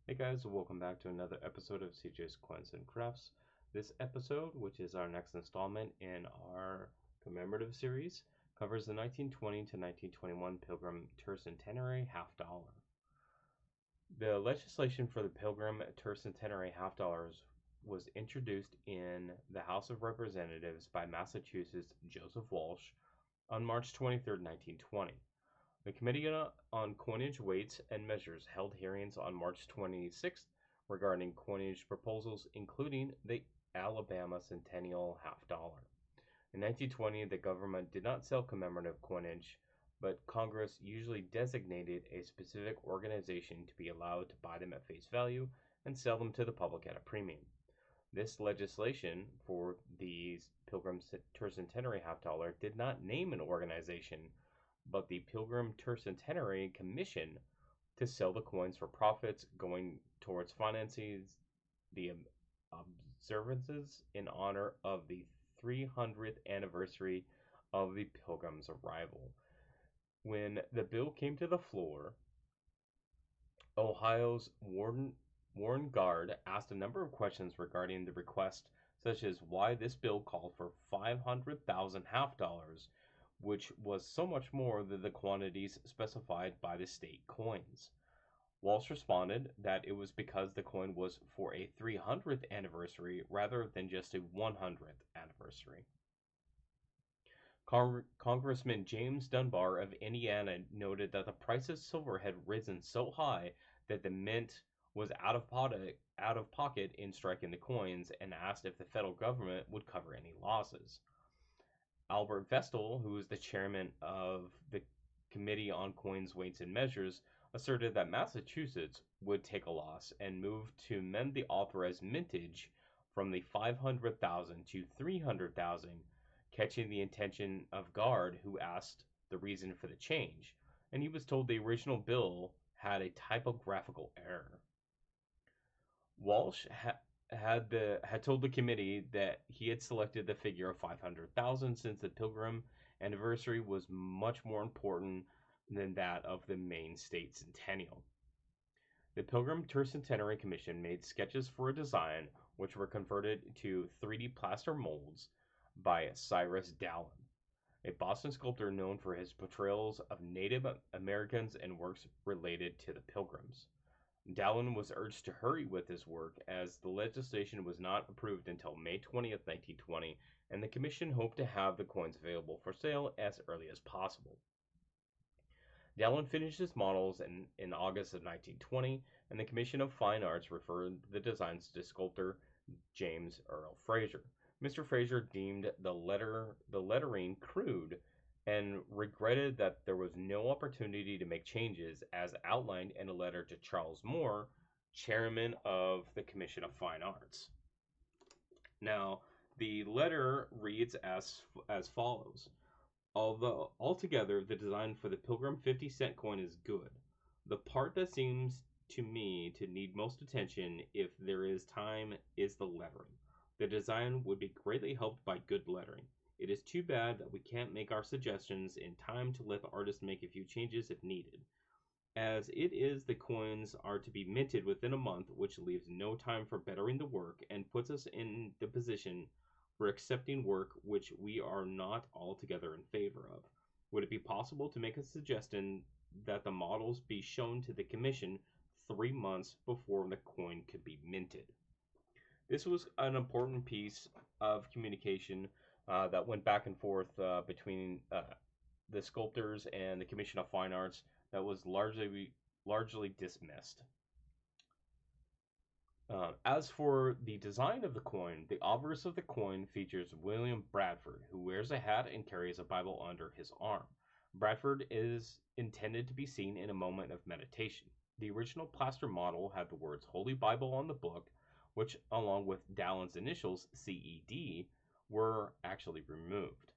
Hey guys, welcome back to another episode of CJ's Coins and Crafts. This episode, which is our next installment in our commemorative series, covers the 1920 to 1921 Pilgrim Tercentenary Half Dollar. The legislation for the Pilgrim Tercentenary Half Dollars was introduced in the House of Representatives by Massachusetts' Joseph Walsh on March 23, 1920. The Committee on Coinage Weights and Measures held hearings on March 26th regarding coinage proposals, including the Alabama Centennial Half Dollar. In 1920, the government did not sell commemorative coinage, but Congress usually designated a specific organization to be allowed to buy them at face value and sell them to the public at a premium. This legislation for the Pilgrim Tercentenary Half Dollar did not name an organization, but the Pilgrim Tercentenary Commission to sell the coins for profits going towards financing the observances in honor of the 300th anniversary of the Pilgrim's arrival. When the bill came to the floor, Ohio's Warren Guard asked a number of questions regarding the request, such as why this bill called for 500,000 half dollars, which was so much more than the quantities specified by the state coins. Walsh responded that it was because the coin was for a 300th anniversary rather than just a 100th anniversary. Congressman James Dunbar of Indiana noted that the price of silver had risen so high that the mint was out of pocket in striking the coins, and asked if the federal government would cover any losses. Albert Vestal, who was the chairman of the Committee on Coins, Weights, and Measures, asserted that Massachusetts would take a loss and moved to amend the authorized mintage from the 500,000 to 300,000, catching the attention of Guard, who asked the reason for the change, and he was told the original bill had a typographical error. Walsh had told the committee that he had selected the figure of 500,000 since the Pilgrim anniversary was much more important than that of the main state centennial. The Pilgrim Tercentenary Commission made sketches for a design which were converted to 3D plaster molds by Cyrus Dallin, a Boston sculptor known for his portrayals of Native Americans and works related to the Pilgrims. Dallin was urged to hurry with his work as the legislation was not approved until May 20th, 1920, and the commission hoped to have the coins available for sale as early as possible. Dallin finished his models in August of 1920, and the Commission of Fine Arts referred the designs to sculptor James Earl Fraser. Mr. Fraser deemed the lettering crude and regretted that there was no opportunity to make changes as outlined in a letter to Charles Moore, chairman of the Commission of Fine Arts. Now, the letter reads as follows. Although altogether the design for the Pilgrim 50-cent coin is good, the part that seems to me to need most attention, if there is time, is the lettering. The design would be greatly helped by good lettering. It is too bad that we can't make our suggestions in time to let the artist make a few changes if needed. As it is, the coins are to be minted within a month, which leaves no time for bettering the work and puts us in the position for accepting work which we are not altogether in favor of. Would it be possible to make a suggestion that the models be shown to the commission 3 months before the coin could be minted? This was an important piece of communication that went back and forth between the sculptors and the Commission of Fine Arts that was largely dismissed. As for the design of the coin, the obverse of the coin features William Bradford, who wears a hat and carries a Bible under his arm. Bradford is intended to be seen in a moment of meditation. The original plaster model had the words Holy Bible on the book, which, along with Dallin's initials CED, were actually removed.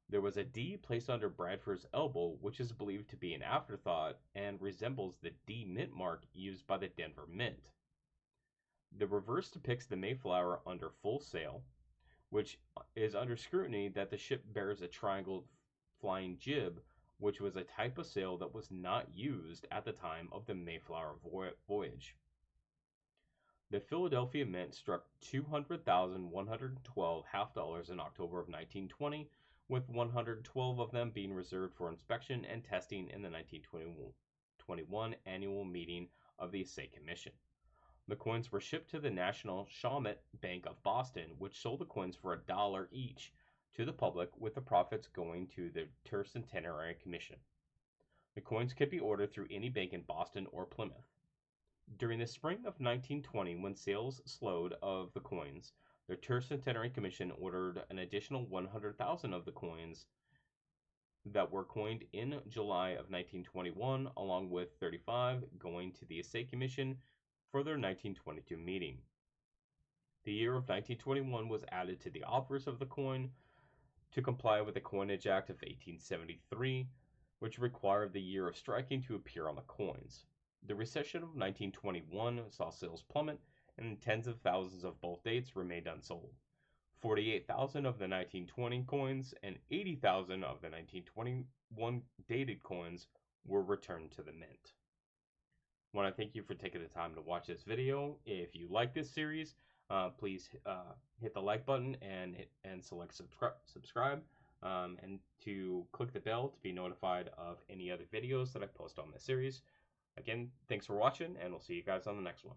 There was a D placed under Bradford's elbow, which is believed to be an afterthought and resembles the D mint mark used by the Denver Mint. The reverse depicts the Mayflower under full sail, which is under scrutiny that the ship bears a triangle flying jib, which was a type of sail that was not used at the time of the Mayflower voyage. The Philadelphia Mint struck 200,112 half dollars in October of 1920, with 112 of them being reserved for inspection and testing in the 1921 annual meeting of the Estate Commission. The coins were shipped to the National Shawmut Bank of Boston, which sold the coins for $1 each to the public, with the profits going to the Tercentenary Commission. The coins could be ordered through any bank in Boston or Plymouth. During the spring of 1920, when sales slowed of the coins, the Tercentenary Commission ordered an additional 100,000 of the coins that were coined in July of 1921, along with 35 going to the Estate Commission for their 1922 meeting. The year of 1921 was added to the offers of the coin to comply with the Coinage Act of 1873, which required the year of striking to appear on the coins. The recession of 1921 saw sales plummet, and tens of thousands of both dates remained unsold. 48,000 of the 1920 coins and 80,000 of the 1921 dated coins were returned to the mint. I want to thank you for taking the time to watch this video. If you like this series, please hit the like button and select subscribe, and to click the bell to be notified of any other videos that I post on this series. Again, thanks for watching, and we'll see you guys on the next one.